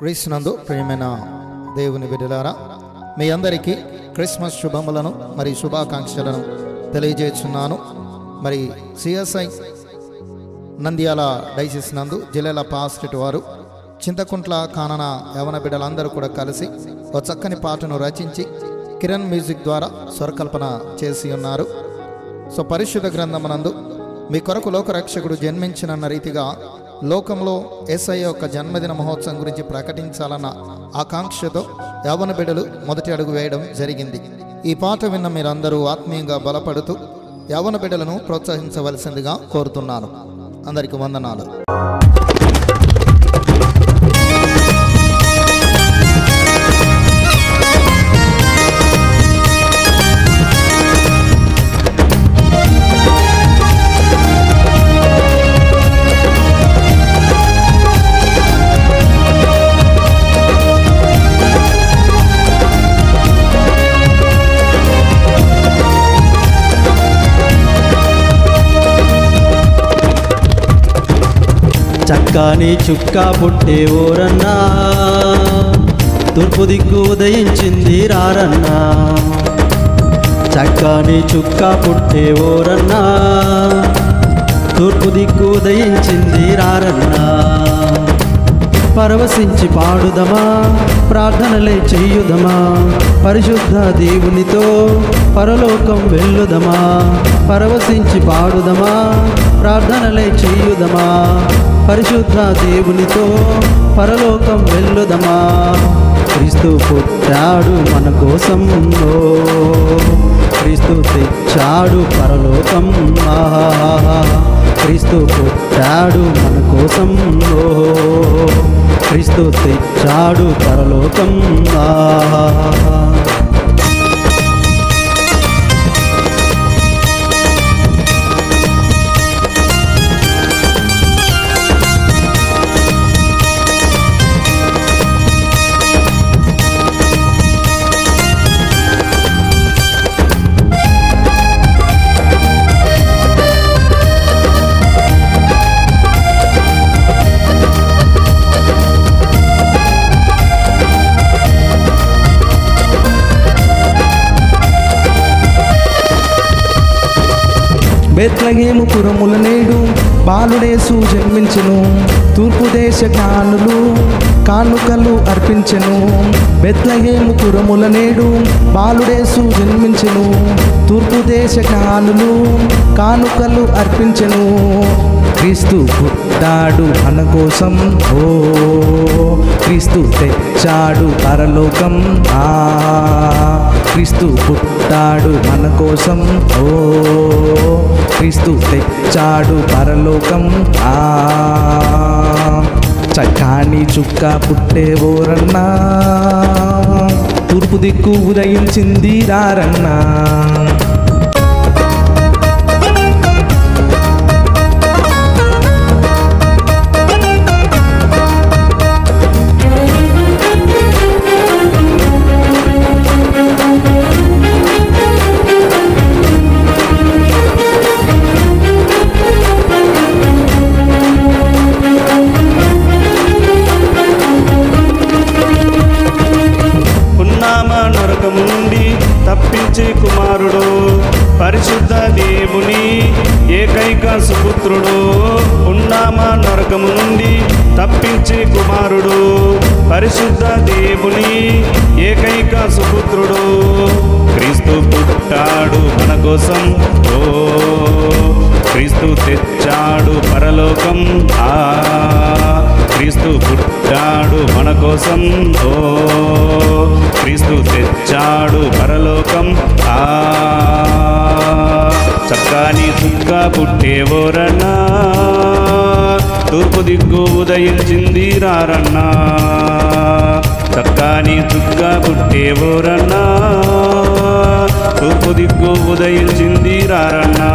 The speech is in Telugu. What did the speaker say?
క్రీస్తునందు ప్రియమైన దేవుని బిడ్డలారా, మీ అందరికీ క్రిస్మస్ శుభములను మరియు శుభాకాంక్షలను తెలియజేస్తున్నాను. మరి సిఎస్ఐ నంద్యాల డైసిస్ నందు జిల్లాల పాస్టర్ వారు చింతకుంట్ల కానన యవన బిడ్డలందరూ కూడా కలిసి ఒక చక్కని పాటను రచించి కిరణ్ మ్యూజిక్ ద్వారా స్వరకల్పన చేసి ఉన్నారు. సో పరిశుద్ధ గ్రంథమునందు మీ కొరకు లోకరక్షకుడు జన్మించినన్న రీతిగా లోకంలో యేసయ్య యొక్క జన్మదిన మహోత్సవం గురించి ప్రకటించాలన్న ఆకాంక్షతో యవన బిడ్డలు మొదటి అడుగు వేయడం జరిగింది. ఈ పాట విన్న మీరందరూ ఆత్మీయంగా బలపడుతూ యవన బిడ్డలను ప్రోత్సహించవలసిందిగా కోరుతున్నాను. అందరికీ వందనాలు. చక్కని చుక్క పుట్టే ఓరన్నా, తూర్పు దిక్కు ఉదయించింది రారన్నా. చక్కని చుక్క పుట్టే ఓరన్నా, తూర్పు దిక్కు ఉదయించింది రారన్నా. పరవశించి పాడుదమా, ప్రార్థనలే చేయుదమా, పరిశుద్ధ దేవునితో పరలోకం వెళ్ళుదమా. పరవశించి పాడుదమా, ప్రార్థనలే చేయుదమా, పరిశుద్ధ దేవునితో పరలోకం వెళ్ళుదమా. క్రీస్తు పుట్టాడు మన కోసం, క్రీస్తు తెచ్చాడు పరలోకం. క్రీస్తు పుట్టాడు మన కోసం, క్రీస్తు తెచ్చాడు పరలోకం. బెత్లెహేము పురముల నేడు బాలుడేసు జన్మించెను. తూర్పు దేశ జ్ఞానులు కానుకలు అర్పించెను. బెత్లెహేము పురముల నేడు బాలుడేసు జన్మించెను. తూర్పు దేశ జ్ఞానులు కానుకలు అర్పించెను. క్రీస్తు పుట్టాడు మన కోసం, క్రీస్తు తెచ్చాడు పరలోకం. క్రీస్తు పుట్టాడు మన కోసం, క్రీస్తు తెచ్చాడు పరలోకం. చక్కని చుక్క పుట్టే ఓరన్నా, తూర్పు దిక్కు ఉదయించింది రారన్నా. నుండి తప్పించే కుమారుడు, పరిశుద్ధ దేవుని ఏకైక సుపుత్రుడు. ఉన్నామ నరకము నుండి తప్పించే కుమారుడు, పరిశుద్ధ దేవుని ఏకైక సుపుత్రుడు. క్రీస్తు పుట్టాడు మన కోసం, క్రీస్తు తెచ్చాడు పరలోకం. క్రీస్తు పుట్టాడు మన కోసం, క్రీస్తు తెచ్చాడు పరలోకం. చక్కని చుక్క పుట్టే ఓరన్నా, తూర్పు దిక్కు ఉదయించింది రారన్నా. చక్కని చుక్క పుట్టే ఓరన్నా, తూర్పు దిక్కు ఉదయించింది రారన్నా.